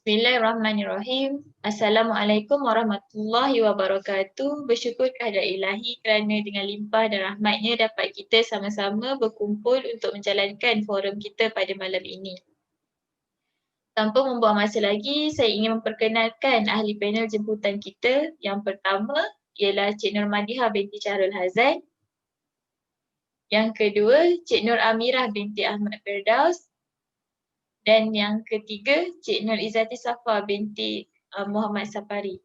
Bismillahirrahmanirrahim. Assalamualaikum warahmatullahi wabarakatuh. Bersyukur kehadirat ilahi kerana dengan limpah dan rahmatnya dapat kita sama-sama berkumpul untuk menjalankan forum kita pada malam ini. Tanpa membuang masa lagi, saya ingin memperkenalkan ahli panel jemputan kita. Yang pertama ialah Cik Nur Madiha binti Syahrul Hazan. Yang kedua, Cik Nur Amirah binti Ahmad Firdaus. Dan yang ketiga, Cik Nur Izzati Safa binti Muhammad Safari.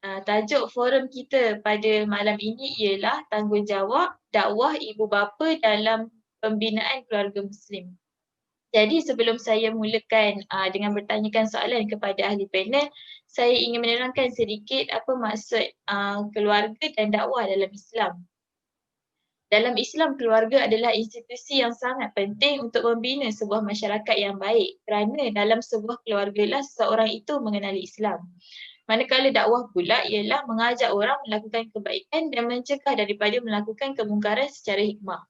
Tajuk forum kita pada malam ini ialah tanggungjawab dakwah ibu bapa dalam pembinaan keluarga Muslim. Jadi sebelum saya mulakan dengan bertanyakan soalan kepada ahli panel, saya ingin menerangkan sedikit apa maksud keluarga dan dakwah dalam Islam. Dalam Islam, keluarga adalah institusi yang sangat penting untuk membina sebuah masyarakat yang baik kerana dalam sebuah keluarga lah seseorang itu mengenali Islam. Manakala dakwah pula ialah mengajak orang melakukan kebaikan dan mencegah daripada melakukan kemungkaran secara hikmah.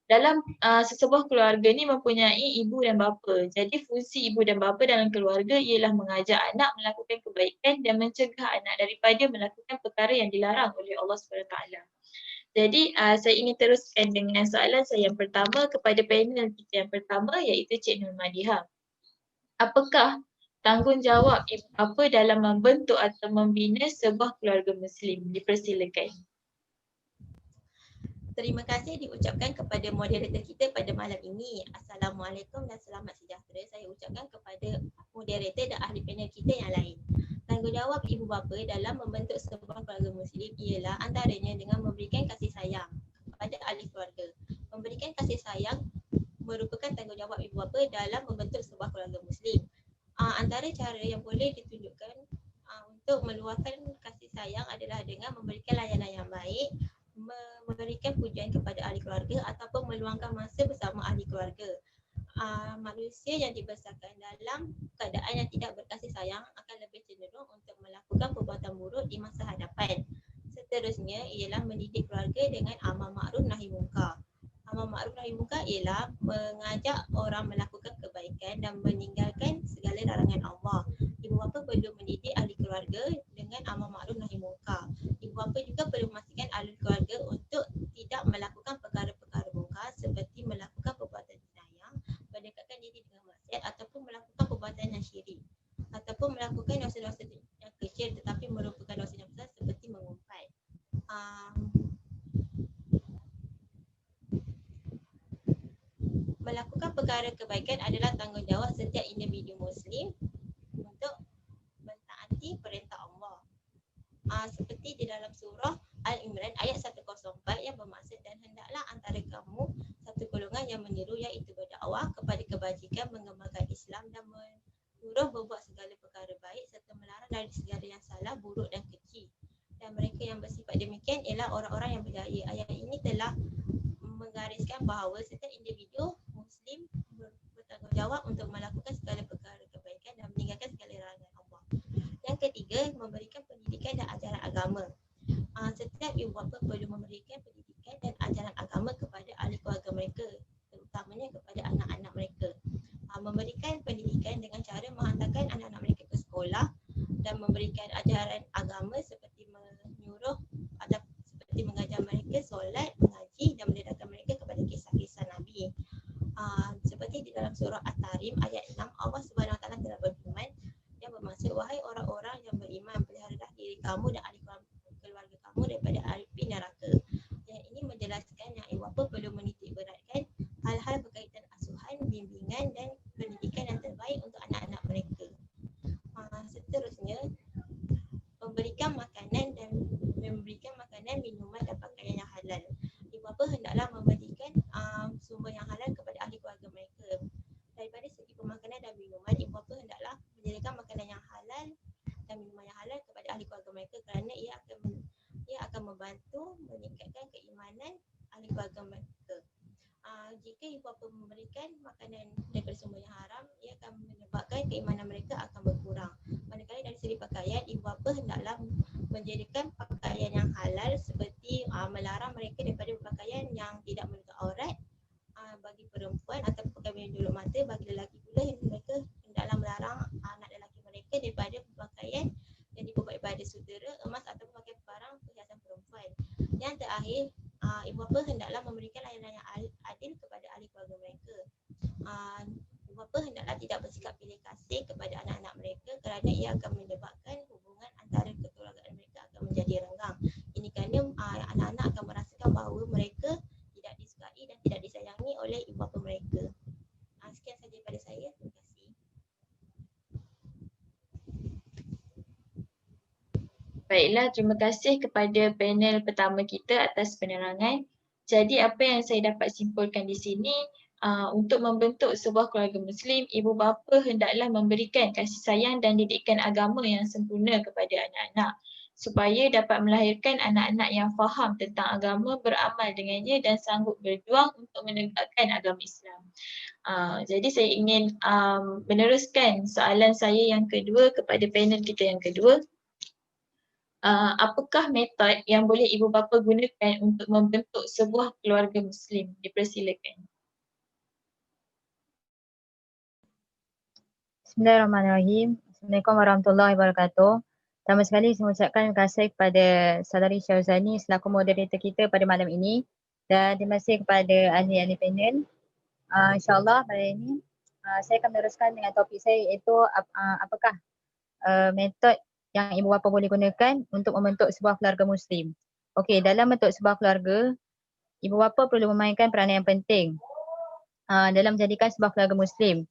Dalam sesebuah keluarga ni mempunyai ibu dan bapa. Jadi fungsi ibu dan bapa dalam keluarga ialah mengajak anak melakukan kebaikan dan mencegah anak daripada melakukan perkara yang dilarang oleh Allah SWT. Jadi saya ingin teruskan dengan soalan saya yang pertama kepada panel kita yang pertama iaitu Cik Nur Madiha. Apakah tanggungjawab ibu bapa dalam membentuk atau membina sebuah keluarga Muslim? Dipersilakan. Terima kasih diucapkan kepada moderator kita pada malam ini. Assalamualaikum dan selamat sejahtera saya ucapkan kepada moderator dan ahli panel kita yang lain. Tanggungjawab ibu bapa dalam membentuk sebuah keluarga Muslim ialah antaranya dengan memberikan kasih sayang kepada ahli keluarga. Memberikan kasih sayang merupakan tanggungjawab ibu bapa dalam membentuk sebuah keluarga Muslim. Antara cara yang boleh ditunjukkan untuk meluahkan kasih sayang adalah dengan memberikan layanan yang baik, memberikan pujian kepada ahli keluarga ataupun meluangkan masa bersama ahli keluarga. Manusia yang dibesarkan dalam keadaan yang tidak berkasih sayang akan lebih cenderung untuk melakukan perbuatan buruk di masa hadapan. Seterusnya ialah mendidik keluarga dengan amal makruf nahi munkar. Amal makruf nahi munkar ialah mengajak orang melakukan kebaikan dan meninggalkan segala larangan Allah. Ibu bapa perlu mendidik ahli keluarga dengan amal makruf nahi munkar. Ibu bapa juga perlu memastikan ahli keluarga untuk tidak melakukan perkara-perkara munkar seperti melakukan perbuatan jenayah, mendekatkan diri dengan maksiat ataupun melakukan perbuatan yang syirik ataupun melakukan dosa-dosa yang kecil tetapi merupakan dosa yang besar seperti mengumpat. Melakukan perkara kebaikan adalah tanggungjawab setiap individu Muslim untuk mentaati perintah Allah. Seperti di dalam surah Al-Imran ayat 104 yang bermaksud dan hendaklah antara kamu satu golongan yang meniru iaitu berdakwah kepada kebajikan, mengembangkan Islam dan menyuruh berbuat segala perkara baik serta melarang dari segala yang salah, buruk dan keji. Dan mereka yang bersifat demikian ialah orang-orang yang berjaya. Ayat ini telah menggariskan bahawa setiap individu Muslim bertanggungjawab untuk melakukan segala perkara kebaikan dan meninggalkan segala larangan Allah. Yang ketiga, memberikan pendidikan dan ajaran agama. Setiap ibu bapa perlu memberikan pendidikan dan ajaran agama kepada ahli keluarga mereka, terutamanya kepada anak-anak mereka. Memberikan pendidikan dengan cara menghantarkan anak-anak mereka ke sekolah dan memberikan ajaran agama seperti menyuruh atau seperti mengajar mereka solat, mengaji dan mendedahkan mereka kepada kisah-kisah Nabi. Seperti di dalam surah At-Tarim ayat 6, Allah SWT telah berfirman yang bermaksud, wahai orang-orang yang beriman, peliharalah diri kamu dan ahli keluarga kamu daripada api neraka. Yang ini menjelaskan yang ibu bapa perlu menitik beratkan hal-hal berkaitan asuhan, bimbingan dan pendidikan yang terbaik untuk anak-anak mereka. Seterusnya, memberikan makanan, minuman dan pakaian yang halal. Ibu bapa hendaklah memberikan sumber yang halal kepada ahli keluarga mereka. Daripada segi pemakanan dan minuman, ibu bapa hendaklah menyediakan makanan yang halal dan minuman yang halal kepada ahli keluarga mereka kerana ia akan membantu meningkatkan keimanan ahli keluarga mereka. Jika ibu bapa memberikan makanan daripada sumber yang haram, ia akan menyebabkan keimanan mereka akan berkurang. Manakala dari segi pakaian, ibu bapa hendaklah menjadikan pakaian yang halal seperti melarang mereka daripada berpakaian yang tidak menutup aurat bagi perempuan atau pakaian menutup mata bagi lelaki pula, mereka hendaklah melarang keluarga mereka. Ibu bapa hendaklah tidak bersikap pilih kasih kepada anak-anak mereka kerana ia akan menyebabkan hubungan antara kekeluargaan mereka akan menjadi renggang. Ini kerana anak-anak akan merasakan bahawa mereka tidak disukai dan tidak disayangi oleh ibu bapa mereka. Sekian saja daripada saya. Terima kasih. Baiklah, terima kasih kepada panel pertama kita atas penerangan. Jadi apa yang saya dapat simpulkan di sini, untuk membentuk sebuah keluarga Muslim, ibu bapa hendaklah memberikan kasih sayang dan didikan agama yang sempurna kepada anak-anak supaya dapat melahirkan anak-anak yang faham tentang agama, beramal dengannya dan sanggup berjuang untuk menegakkan agama Islam. Jadi saya ingin meneruskan soalan saya yang kedua kepada panel kita yang kedua. Apakah metod yang boleh ibu bapa gunakan untuk membentuk sebuah keluarga Muslim? Dipersilakan. Bismillahirrahmanirrahim. Assalamualaikum warahmatullahi wabarakatuh. Pertama sekali saya mengucapkan terima kasih kepada Saudari Syahuzani selaku moderator kita pada malam ini dan terima kasih kepada ahli-ahli panel. InsyaAllah pada ini saya akan meneruskan dengan topik saya iaitu apakah metod yang ibu bapa boleh gunakan untuk membentuk sebuah keluarga Muslim. Okey, dalam bentuk sebuah keluarga, ibu bapa perlu memainkan peranan yang penting dalam menjadikan sebuah keluarga Muslim.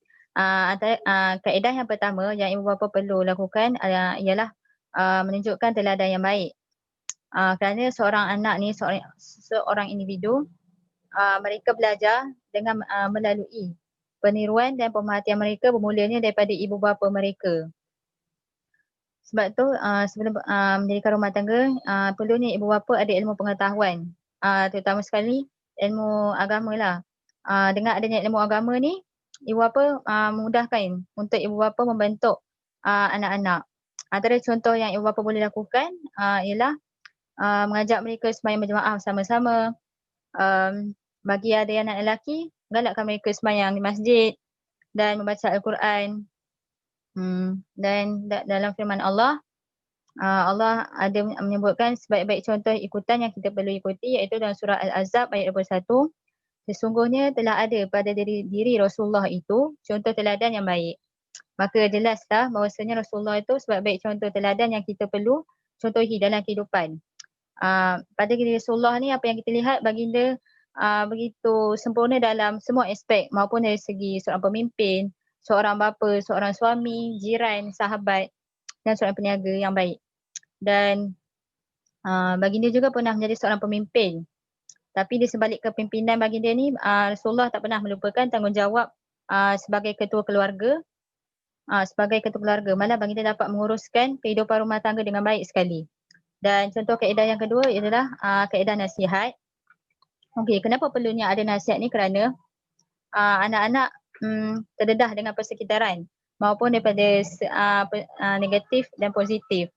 Kaedah yang pertama yang ibu bapa perlu lakukan ialah menunjukkan teladan yang baik. Kerana seorang anak ni seorang individu, mereka belajar dengan melalui peniruan dan pemerhatian mereka bermulanya daripada ibu bapa mereka. Sebab tu sebelum mendirikan rumah tangga, perlunya ibu bapa ada ilmu pengetahuan, terutama sekali ilmu agama lah. Dengan adanya ilmu agama ni, ibu bapa memudahkan untuk ibu bapa membentuk anak-anak. Antara contoh yang ibu bapa boleh lakukan ialah mengajak mereka sembahyang berjemaah bersama-sama. Bagi ada anak lelaki, galakkan mereka sembahyang di masjid dan membaca Al-Quran. Dan dalam firman Allah, Allah ada menyebutkan sebaik-baik contoh ikutan yang kita perlu ikuti iaitu dalam surah Al-Ahzab ayat 21. Sesungguhnya telah ada pada diri Rasulullah itu contoh teladan yang baik. Maka jelaslah bahawasanya Rasulullah itu sebaik-baik contoh teladan yang kita perlu contohi dalam kehidupan. Pada diri Rasulullah ni apa yang kita lihat baginda begitu sempurna dalam semua aspek maupun dari segi seorang pemimpin, seorang bapa, seorang suami, jiran, sahabat dan seorang peniaga yang baik. Dan baginda juga pernah menjadi seorang pemimpin. Tapi di sebalik kepimpinan baginda ni, Rasulullah tak pernah melupakan tanggungjawab sebagai ketua keluarga. Malah baginda dapat menguruskan kehidupan rumah tangga dengan baik sekali. Dan contoh kaedah yang kedua ialah kaedah nasihat. Okey, kenapa perlunya ada nasihat ni? Kerana anak-anak terdedah dengan persekitaran maupun daripada negatif dan positif.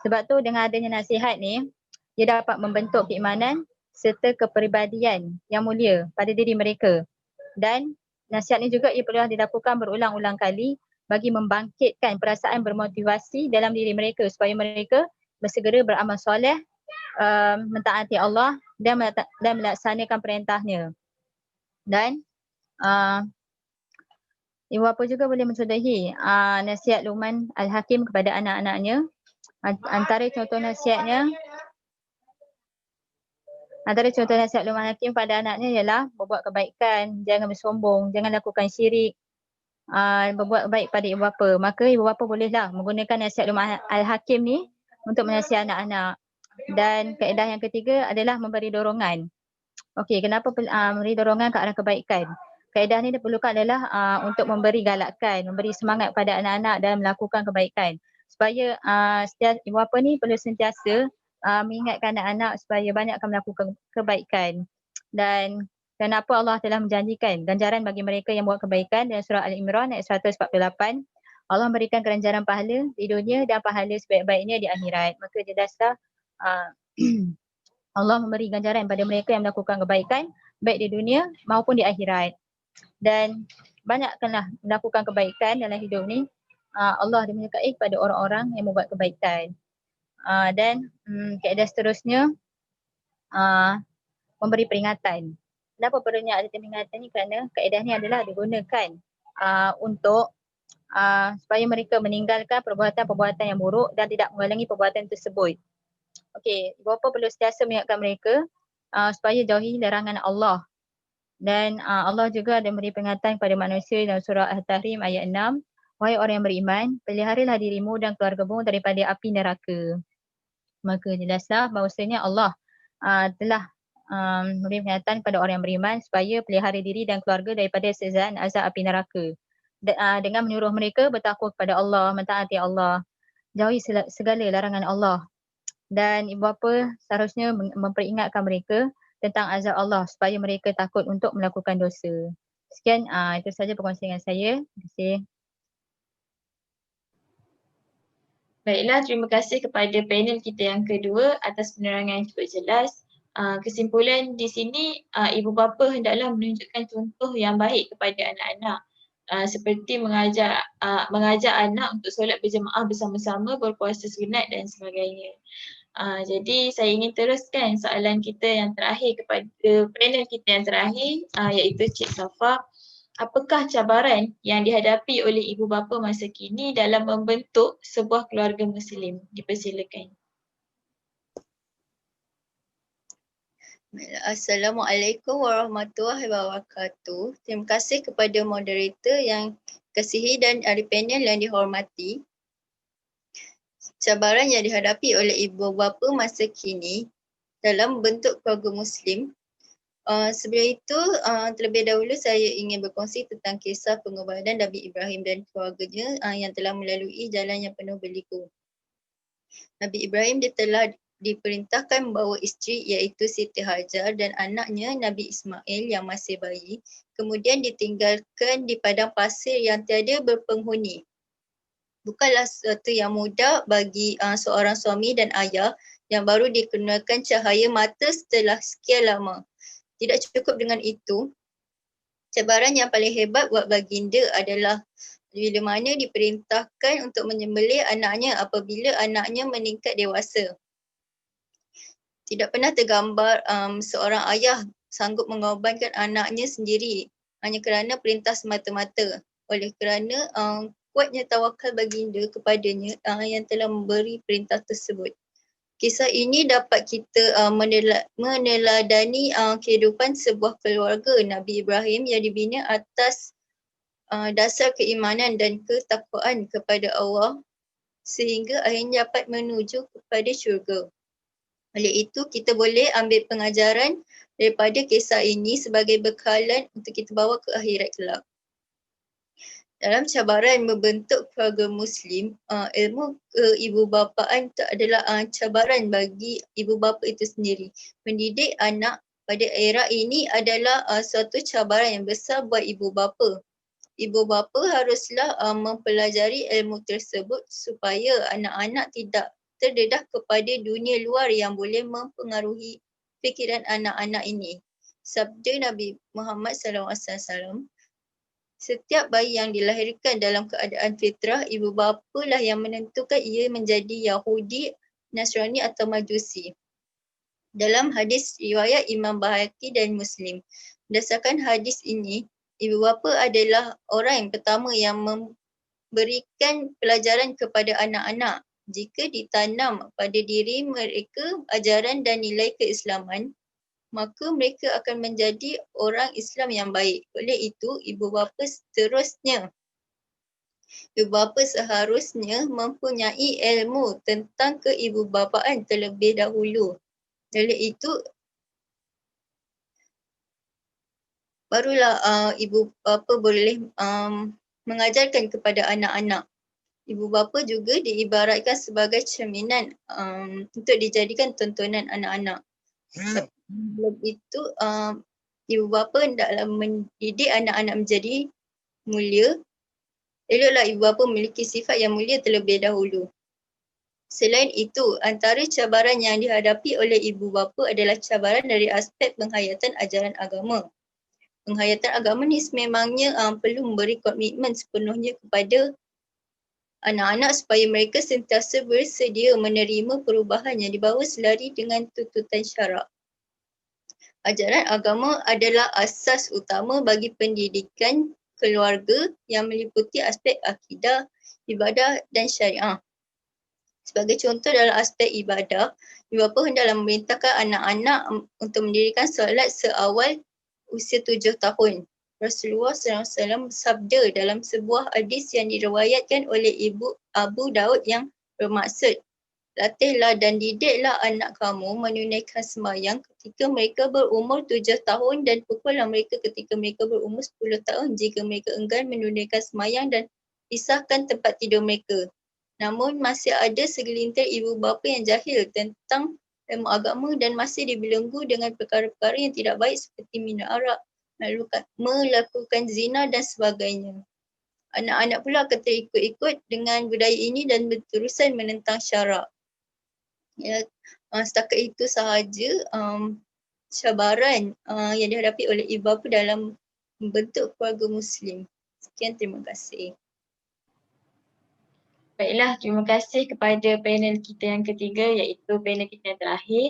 Sebab tu dengan adanya nasihat ni, ia dapat membentuk keimanan serta kepribadian yang mulia pada diri mereka. Dan nasihat ni juga ia perlu dilakukan berulang-ulang kali bagi membangkitkan perasaan bermotivasi dalam diri mereka supaya mereka bersegera beramal soleh, mentaati Allah dan melaksanakan perintahnya. Dan ibu bapa juga boleh mencontohi nasihat Luqman Al-Hakim kepada anak-anaknya. Antara contoh nasihat Luqman Hakim pada anaknya ialah berbuat kebaikan, jangan bersombong, jangan lakukan syirik, berbuat baik pada ibu bapa. Maka ibu bapa bolehlah menggunakan nasihat Luqman Al-Hakim ni untuk menasihat anak-anak. Dan kaedah yang ketiga adalah memberi dorongan. Okey, kenapa memberi dorongan ke arah kebaikan? Kaedah ni diperlukan adalah untuk memberi galakan, memberi semangat pada anak-anak dalam melakukan kebaikan. Supaya ibu bapa ni perlu sentiasa mengingatkan anak-anak supaya banyakkan melakukan kebaikan. Dan kenapa Allah telah menjanjikan ganjaran bagi mereka yang buat kebaikan dalam surah Al-Imran ayat 148. Allah memberikan ganjaran pahala di dunia dan pahala sebaik-baiknya di akhirat. Maka jelaslah Allah memberi ganjaran pada mereka yang melakukan kebaikan baik di dunia maupun di akhirat. Dan banyakkanlah melakukan kebaikan dalam hidup ni. Allah menyukai kepada orang-orang yang membuat kebaikan. Dan kaedah seterusnya memberi peringatan. kenapa perlunya ada peringatan ni? Kerana kaedah ni adalah digunakan untuk supaya mereka meninggalkan perbuatan-perbuatan yang buruk dan tidak mengulangi perbuatan tersebut. Okey, ibu bapa perlu sentiasa mengingatkan mereka supaya jauhi larangan Allah. Dan Allah juga ada memberi peringatan kepada manusia dalam surah Al-Tahrim ayat 6. Wahai orang yang beriman, peliharalah dirimu dan keluargamu daripada api neraka. Maka jelaslah bahawasanya Allah telah memberi peringatan kepada orang yang beriman supaya pelihara diri dan keluarga daripada siksaan azab api neraka. Dengan menyuruh mereka bertakwa kepada Allah, mentaati Allah, jauhi segala larangan Allah. Dan ibu bapa seharusnya memperingatkan mereka tentang azab Allah supaya mereka takut untuk melakukan dosa. Sekian, itu saja perkongsian saya. Terima kasih. Baiklah, terima kasih kepada panel kita yang kedua atas penerangan yang cukup jelas. Kesimpulan di sini, ibu bapa hendaklah menunjukkan contoh yang baik kepada anak-anak. Seperti mengajak anak untuk solat berjemaah bersama-sama, berpuasa sunat dan sebagainya. Jadi saya ingin teruskan soalan kita yang terakhir kepada panel kita yang terakhir, iaitu Cik Safa. Apakah cabaran yang dihadapi oleh ibu bapa masa kini dalam membentuk sebuah keluarga Muslim? Dipersilakan. Assalamualaikum warahmatullahi wabarakatuh. Terima kasih kepada moderator yang kasihi dan ahli panel yang dihormati. Cabaran yang dihadapi oleh ibu bapa masa kini dalam membentuk keluarga Muslim. Sebelum itu, terlebih dahulu saya ingin berkongsi tentang kisah pengorbanan Nabi Ibrahim dan keluarganya yang telah melalui jalan yang penuh berliku. Nabi Ibrahim dia telah diperintahkan membawa isteri iaitu Siti Hajar dan anaknya Nabi Ismail yang masih bayi, kemudian ditinggalkan di padang pasir yang tiada berpenghuni. Bukanlah sesuatu yang mudah bagi seorang suami dan ayah yang baru dikenalkan cahaya mata setelah sekian lama. Tidak cukup dengan itu, cabaran yang paling hebat buat baginda adalah bila mana diperintahkan untuk menyembelih anaknya apabila anaknya meningkat dewasa. Tidak pernah tergambar seorang ayah sanggup mengorbankan anaknya sendiri hanya kerana perintah semata-mata. Oleh kerana kuatnya tawakal baginda kepadanya yang telah memberi perintah tersebut. Kisah ini dapat kita meneladani kehidupan sebuah keluarga Nabi Ibrahim yang dibina atas dasar keimanan dan ketakwaan kepada Allah sehingga akhirnya dapat menuju kepada syurga. Oleh itu, kita boleh ambil pengajaran daripada kisah ini sebagai bekalan untuk kita bawa ke akhirat kelak. Dalam cabaran membentuk keluarga Muslim, ilmu keibubapaan itu adalah cabaran bagi ibu bapa itu sendiri. Mendidik anak pada era ini adalah suatu cabaran yang besar buat ibu bapa. Ibu bapa haruslah mempelajari ilmu tersebut supaya anak-anak tidak terdedah kepada dunia luar yang boleh mempengaruhi fikiran anak-anak ini. Sabda Nabi Muhammad SAW, setiap bayi yang dilahirkan dalam keadaan fitrah, ibu bapa lah yang menentukan ia menjadi Yahudi, Nasrani atau Majusi. Dalam hadis riwayat Imam Bahaki dan Muslim, berdasarkan hadis ini, ibu bapa adalah orang yang pertama yang memberikan pelajaran kepada anak-anak. Jika ditanam pada diri mereka ajaran dan nilai keislaman, maka mereka akan menjadi orang Islam yang baik. Oleh itu, ibu bapa seharusnya mempunyai ilmu tentang keibubapaan terlebih dahulu. Oleh itu, barulah ibu bapa boleh mengajarkan kepada anak-anak. Ibu bapa juga diibaratkan sebagai cerminan untuk dijadikan tontonan anak-anak. Sebelum itu, ibu bapa hendaklah mendidik anak-anak menjadi mulia. Eloklah ibu bapa memiliki sifat yang mulia terlebih dahulu. Selain itu, antara cabaran yang dihadapi oleh ibu bapa adalah cabaran dari aspek penghayatan ajaran agama. Penghayatan agama ni sememangnya perlu memberi komitmen sepenuhnya kepada anak-anak supaya mereka sentiasa bersedia menerima perubahan yang dibawa selari dengan tuntutan syarak. Ajaran agama adalah asas utama bagi pendidikan keluarga yang meliputi aspek akidah, ibadah dan syariah. Sebagai contoh dalam aspek ibadah, ibu bapa hendaklah memerintahkan anak-anak untuk mendirikan solat seawal usia 7 tahun. Rasulullah SAW sabda dalam sebuah hadis yang diriwayatkan oleh Ibu Abu Daud yang bermaksud, latihlah dan didiklah anak kamu menunaikan sembahyang ketika mereka berumur 7 tahun dan pukullah mereka ketika mereka berumur 10 tahun jika mereka enggan menunaikan sembahyang dan pisahkan tempat tidur mereka. Namun masih ada segelintir ibu bapa yang jahil tentang ilmu agama dan masih dibelenggu dengan perkara-perkara yang tidak baik seperti minum arak, melakukan zina dan sebagainya. Anak-anak pula akan terikut-ikut dengan budaya ini dan berterusan menentang syarak. Ya, setakat itu sahaja cabaran yang dihadapi oleh ibu bapa dalam membentuk keluarga Muslim. Sekian, terima kasih. Baiklah, terima kasih kepada panel kita yang ketiga iaitu panel kita yang terakhir.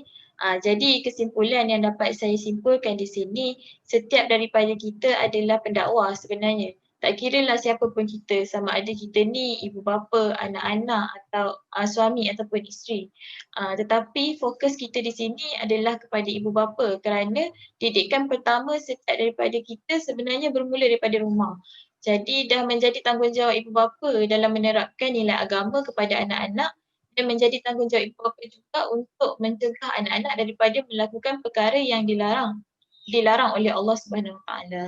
Jadi kesimpulan yang dapat saya simpulkan di sini, setiap daripada kita adalah pendakwah sebenarnya. Tak kiralah siapa pun kita, sama ada kita ni ibu bapa, anak-anak atau suami ataupun isteri. Tetapi fokus kita di sini adalah kepada ibu bapa kerana didikan pertama setiap daripada kita sebenarnya bermula daripada rumah. Jadi dah menjadi tanggungjawab ibu bapa dalam menerapkan nilai agama kepada anak-anak dan menjadi tanggungjawab ibu bapa juga untuk mencegah anak-anak daripada melakukan perkara yang dilarang oleh Allah Subhanahu Wa Taala.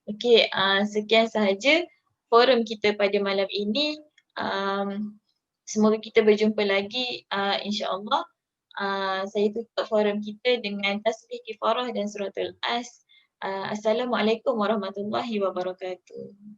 Okey, sekian sahaja forum kita pada malam ini. Semoga kita berjumpa lagi insya-Allah. Saya tutup forum kita dengan tasbih kifarah dan suratul As. Assalamualaikum warahmatullahi wabarakatuh.